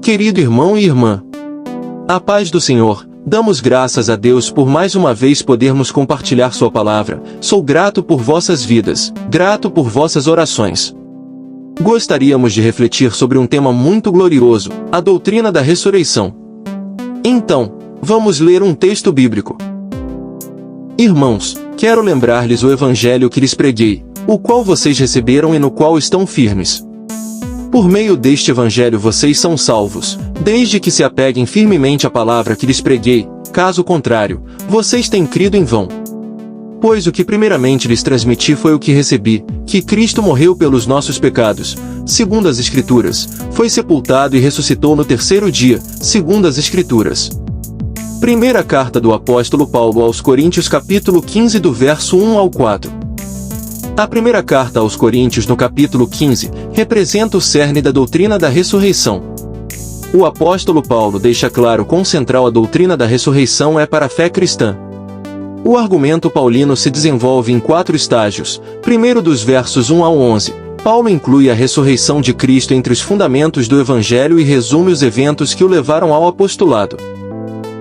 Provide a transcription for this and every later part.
Querido irmão e irmã, a paz do Senhor, damos graças a Deus por mais uma vez podermos compartilhar sua palavra. Sou grato por vossas vidas, grato por vossas orações. Gostaríamos de refletir sobre um tema muito glorioso, a doutrina da ressurreição. Então, vamos ler um texto bíblico. Irmãos, quero lembrar-lhes o evangelho que lhes preguei, o qual vocês receberam e no qual estão firmes. Por meio deste evangelho vocês são salvos, desde que se apeguem firmemente à palavra que lhes preguei, caso contrário, vocês têm crido em vão. Pois o que primeiramente lhes transmiti foi o que recebi, que Cristo morreu pelos nossos pecados, segundo as Escrituras, foi sepultado e ressuscitou no terceiro dia, segundo as Escrituras. Primeira carta do apóstolo Paulo aos Coríntios capítulo 15 do verso 1 ao 4. A primeira carta aos Coríntios no capítulo 15, representa o cerne da doutrina da ressurreição. O apóstolo Paulo deixa claro quão central a doutrina da ressurreição é para a fé cristã. O argumento paulino se desenvolve em 4 estágios. Primeiro, dos versos 1 ao 11, Paulo inclui a ressurreição de Cristo entre os fundamentos do Evangelho e resume os eventos que o levaram ao apostolado.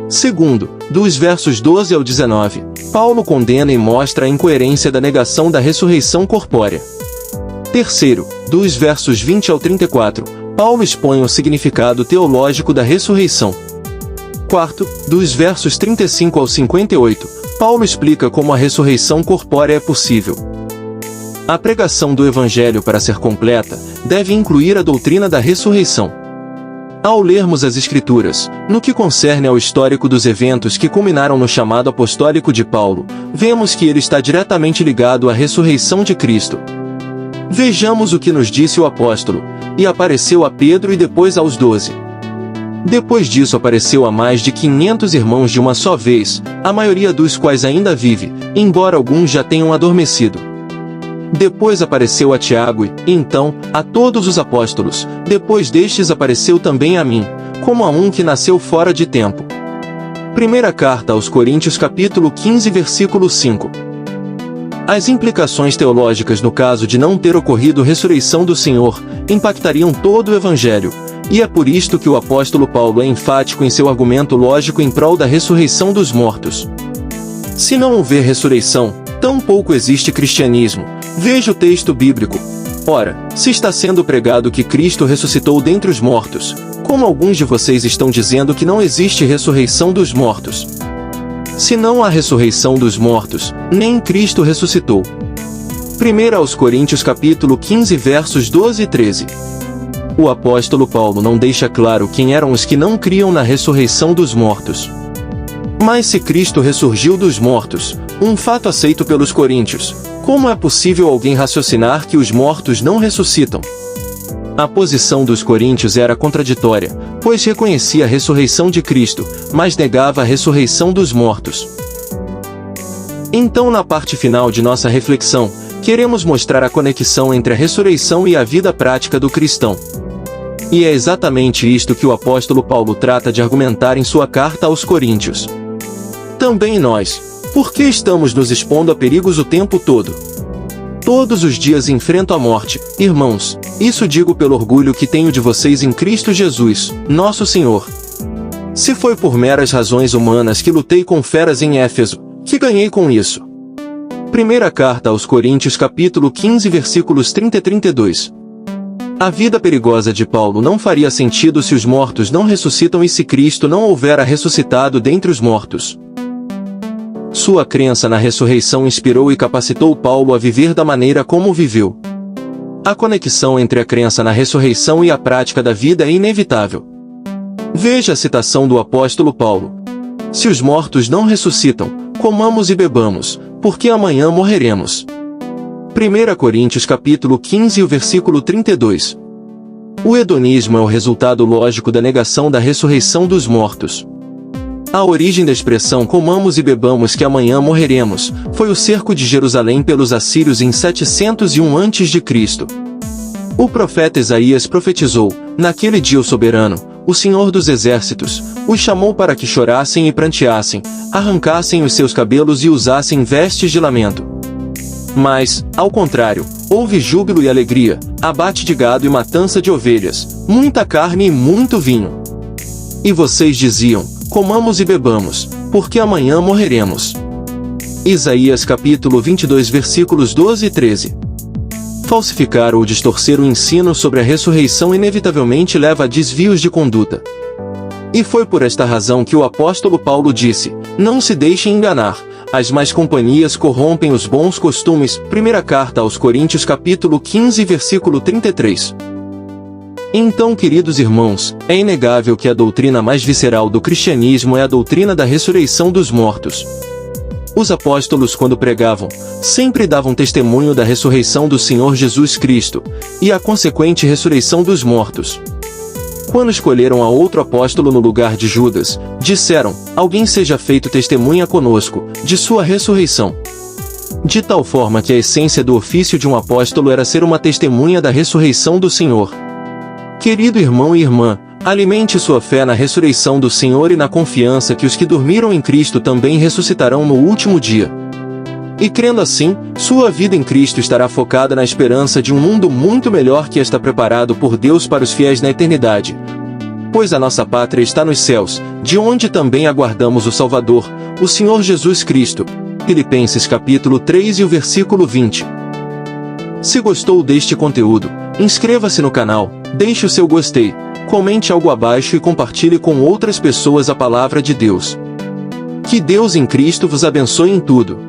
Segundo, dos versos 12 ao 19, Paulo condena e mostra a incoerência da negação da ressurreição corpórea. Terceiro, dos versos 20 ao 34, Paulo expõe o significado teológico da ressurreição. Quarto, dos versos 35 ao 58, Paulo explica como a ressurreição corpórea é possível. A pregação do Evangelho, para ser completa, deve incluir a doutrina da ressurreição. Ao lermos as Escrituras, no que concerne ao histórico dos eventos que culminaram no chamado apostólico de Paulo, vemos que ele está diretamente ligado à ressurreição de Cristo. Vejamos o que nos disse o apóstolo: e apareceu a Pedro e depois aos 12. Depois disso apareceu a mais de 500 irmãos de uma só vez, a maioria dos quais ainda vive, embora alguns já tenham adormecido. Depois apareceu a Tiago e, então, a todos os apóstolos. Depois destes apareceu também a mim, como a um que nasceu fora de tempo. Primeira carta aos Coríntios capítulo 15 versículo 5. As implicações teológicas no caso de não ter ocorrido ressurreição do Senhor, impactariam todo o Evangelho. E é por isto que o apóstolo Paulo é enfático em seu argumento lógico em prol da ressurreição dos mortos. Se não houver ressurreição, tampouco existe cristianismo. Veja o texto bíblico. Ora, se está sendo pregado que Cristo ressuscitou dentre os mortos, como alguns de vocês estão dizendo que não existe ressurreição dos mortos? Se não há ressurreição dos mortos, nem Cristo ressuscitou. 1 aos Coríntios capítulo 15 versos 12 e 13. O apóstolo Paulo não deixa claro quem eram os que não criam na ressurreição dos mortos. Mas se Cristo ressurgiu dos mortos, um fato aceito pelos coríntios, como é possível alguém raciocinar que os mortos não ressuscitam? A posição dos coríntios era contraditória, pois reconhecia a ressurreição de Cristo, mas negava a ressurreição dos mortos. Então, na parte final de nossa reflexão, queremos mostrar a conexão entre a ressurreição e a vida prática do cristão. E é exatamente isto que o apóstolo Paulo trata de argumentar em sua carta aos Coríntios. Também nós, por que estamos nos expondo a perigos o tempo todo? Todos os dias enfrento a morte, irmãos, isso digo pelo orgulho que tenho de vocês em Cristo Jesus, nosso Senhor. Se foi por meras razões humanas que lutei com feras em Éfeso, que ganhei com isso? Primeira carta aos Coríntios capítulo 15 versículos 30 e 32. A vida perigosa de Paulo não faria sentido se os mortos não ressuscitam e se Cristo não houvera ressuscitado dentre os mortos. Sua crença na ressurreição inspirou e capacitou Paulo a viver da maneira como viveu. A conexão entre a crença na ressurreição e a prática da vida é inevitável. Veja a citação do apóstolo Paulo: se os mortos não ressuscitam, comamos e bebamos, porque amanhã morreremos. 1 Coríntios capítulo 15 e o versículo 32. O hedonismo é o resultado lógico da negação da ressurreição dos mortos. A origem da expressão comamos e bebamos que amanhã morreremos, foi o cerco de Jerusalém pelos assírios em 701 a.C. O profeta Isaías profetizou: naquele dia o soberano, o Senhor dos exércitos, os chamou para que chorassem e pranteassem, arrancassem os seus cabelos e usassem vestes de lamento. Mas, ao contrário, houve júbilo e alegria, abate de gado e matança de ovelhas, muita carne e muito vinho. E vocês diziam, comamos e bebamos, porque amanhã morreremos. Isaías capítulo 22 versículos 12 e 13. Falsificar ou distorcer o ensino sobre a ressurreição inevitavelmente leva a desvios de conduta. E foi por esta razão que o apóstolo Paulo disse, não se deixem enganar, as más companhias corrompem os bons costumes. Primeira carta aos Coríntios capítulo 15 versículo 33. Então, queridos irmãos, é inegável que a doutrina mais visceral do cristianismo é a doutrina da ressurreição dos mortos. Os apóstolos, quando pregavam, sempre davam testemunho da ressurreição do Senhor Jesus Cristo, e a consequente ressurreição dos mortos. Quando escolheram a outro apóstolo no lugar de Judas, disseram, alguém seja feito testemunha conosco, de sua ressurreição. De tal forma que a essência do ofício de um apóstolo era ser uma testemunha da ressurreição do Senhor. Querido irmão e irmã, alimente sua fé na ressurreição do Senhor e na confiança que os que dormiram em Cristo também ressuscitarão no último dia. E crendo assim, sua vida em Cristo estará focada na esperança de um mundo muito melhor que está preparado por Deus para os fiéis na eternidade. Pois a nossa pátria está nos céus, de onde também aguardamos o Salvador, o Senhor Jesus Cristo. Filipenses capítulo 3 e o versículo 20. Se gostou deste conteúdo, inscreva-se no canal, deixe o seu gostei, comente algo abaixo e compartilhe com outras pessoas a palavra de Deus. Que Deus em Cristo vos abençoe em tudo.